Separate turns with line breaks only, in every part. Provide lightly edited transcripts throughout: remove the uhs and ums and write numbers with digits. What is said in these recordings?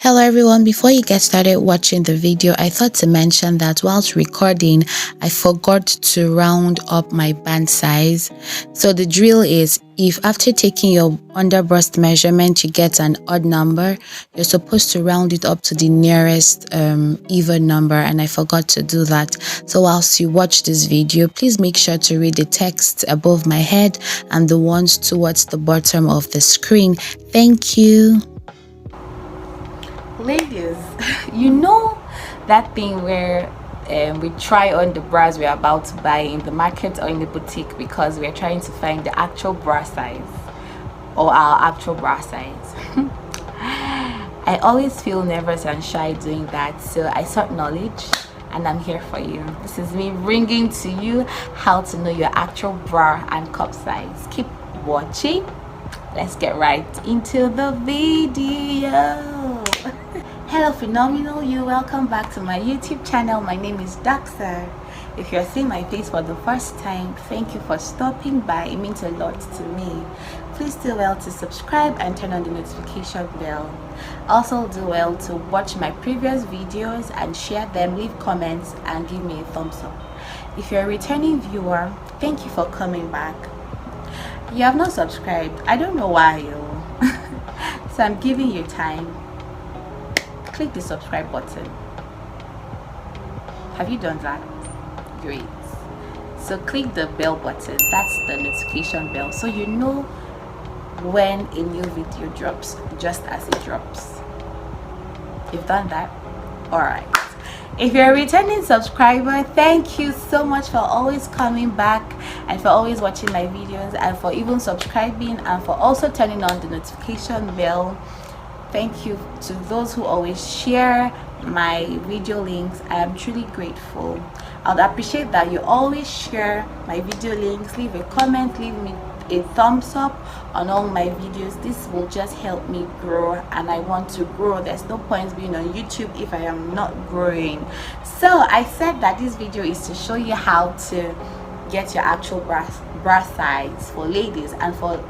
Hello everyone, before you get started watching the video, I thought to mention that whilst recording, I forgot to round up my band size. So the drill is, if after taking your underbust measurement you get an odd number, you're supposed to round it up to the nearest even number, and I forgot to do that. So whilst you watch this video, please make sure to read the text above my head and the ones towards the bottom of the screen. Thank you.
Ladies, you know that thing where we try on the bras we're about to buy in the market or in the boutique because we're trying to find the actual bra size or our actual bra size. I always feel nervous and shy doing that, so I sought knowledge and I'm here for you. This is me bringing to you how to know your actual bra and cup size. Keep watching. Let's get right into the video. Hello phenomenal, you, welcome back to my YouTube channel. My name is DOXA. If you're seeing my face for the first time, thank you for stopping by. It means a lot to me. Please do well to subscribe and turn on the notification bell. Also do well to watch my previous videos and share them, leave comments and give me a thumbs up. If you're a returning viewer, thank you for coming back. You have not subscribed, I don't know why you. So I'm giving you time. Click the subscribe button. Have you done that? Great. So click the bell button, that's the notification bell, so you know when a new video drops, just as it drops. You've done that? Alright. If you're a returning subscriber, thank you so much for always coming back and for always watching my videos and for even subscribing and for also turning on the notification bell. Thank you to those who always share my video links. I am truly grateful. I would appreciate that you always share my video links, leave a comment, leave me a thumbs up on all my videos. This will just help me grow, and I want to grow. There's no point being on YouTube if I am not growing. So I said that this video is to show you how to get your actual bra size for ladies and for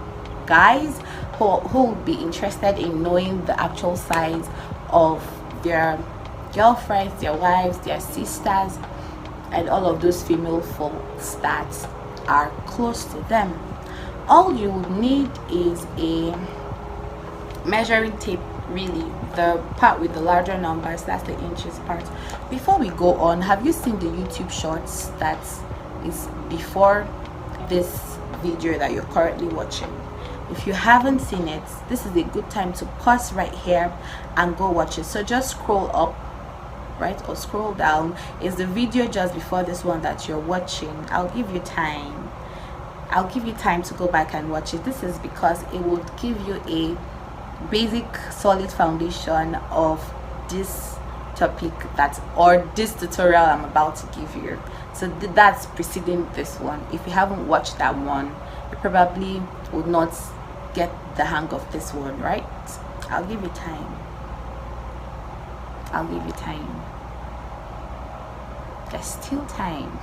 guys who would be interested in knowing the actual size of their girlfriends, their wives, their sisters, and all of those female folks that are close to them. All you would need is a measuring tape, really, the part with the larger numbers, that's the inches part. Before we go on, have you seen the YouTube shorts that is before this video that you're currently watching? If you haven't seen it, this is a good time to pause right here and go watch it. So just scroll up, right, or scroll down. Is the video just before this one that you're watching? I'll give you time to go back and watch it. This is because it will give you a basic solid foundation of this topic or this tutorial I'm about to give you. So that's preceding this one. If you haven't watched that one, you probably would not get the hang of this one, right? I'll give you time. There's still time.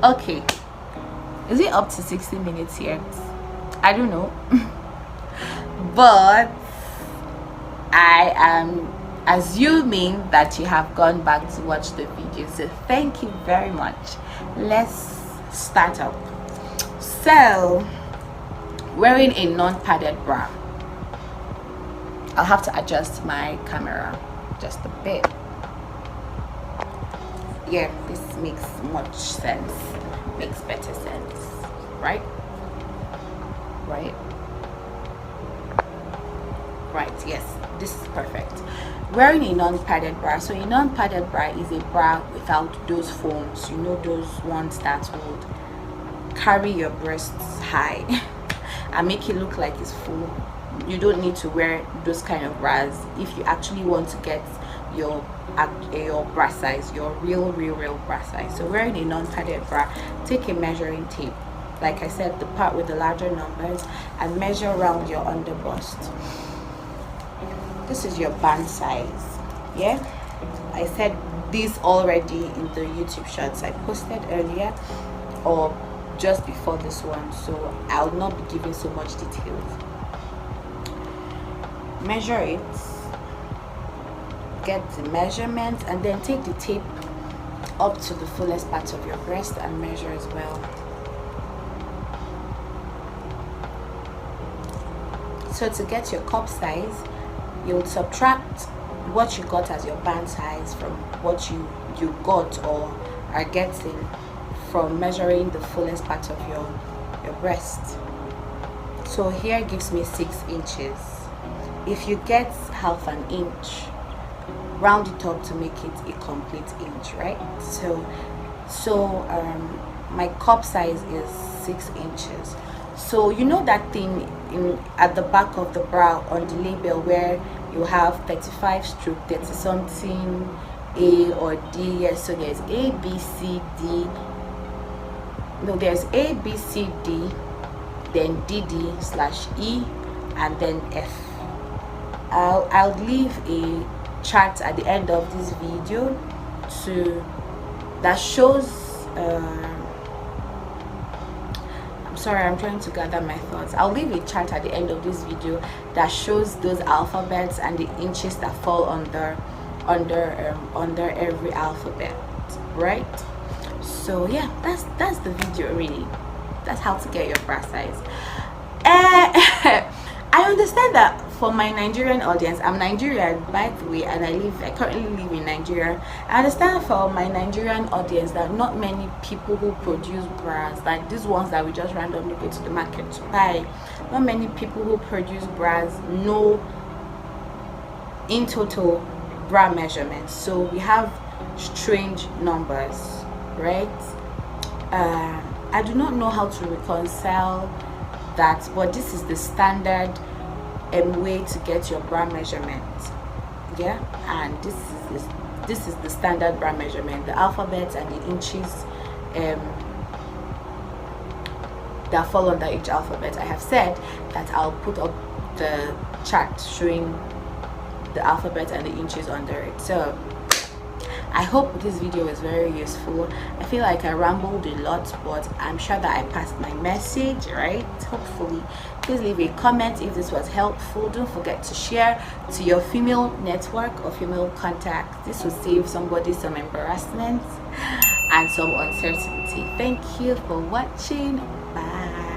Okay, is it up to 60 minutes yet? I don't know. But I am assuming that you have gone back to watch the video, so thank you very much. Let's start up. So, wearing a non-padded bra. I'll have to adjust my camera just a bit. Yeah, this makes much sense, makes better sense, right? Yes, this is perfect. Wearing a non-padded bra. So a non-padded bra is a bra without those foams, you know, those ones that would carry your breasts high and make it look like it's full. You don't need to wear those kind of bras if you actually want to get your bra size, your real bra size. So wearing a non-padded bra, take a measuring tape, like I said, the part with the larger numbers, and measure around your under bust. This is your band size. Yeah, I said this already in the YouTube shorts I posted earlier, or just before this one, so I'll not be giving so much details. Measure it, get the measurement, and then take the tape up to the fullest part of your breast and measure as well. So to get your cup size, you'll subtract what you got as your band size from what you got or are getting from measuring the fullest part of your breast. So here gives me 6 inches. If you get half an inch, round it up to make it a complete inch, right? So my cup size is 6 inches. So you know that thing at the back of the bra on the label where you have 35 stroke 30 something A or D? Yes, so there's A, B, C, D. No, there's A, B, C, D, then DD/E, and then F. I'll leave a chart at the end of this video that shows I'm sorry, I'm trying to gather my thoughts. I'll leave a chart at the end of this video that shows those alphabets and the inches that fall under every alphabet, right? So yeah, that's the video really. That's how to get your bra size. I understand that for my Nigerian audience, I'm Nigerian by the way, and I currently live in Nigeria. I understand for my Nigerian audience that not many people who produce bras, like these ones that we just randomly go to the market to buy, not many people who produce bras know in total bra measurements. So we have strange numbers, right? I do not know how to reconcile that, but this is the standard way to get your bra measurement. Yeah, and this is the standard bra measurement, the alphabet and the inches that fall under each alphabet. I have said that I'll put up the chart showing the alphabet and the inches under it. So I hope this video is very useful. I feel like I rambled a lot, but I'm sure that I passed my message, right? Hopefully. Please leave a comment if this was helpful. Don't forget to share to your female network or female contacts. This will save somebody some embarrassment and some uncertainty. Thank you for watching. Bye.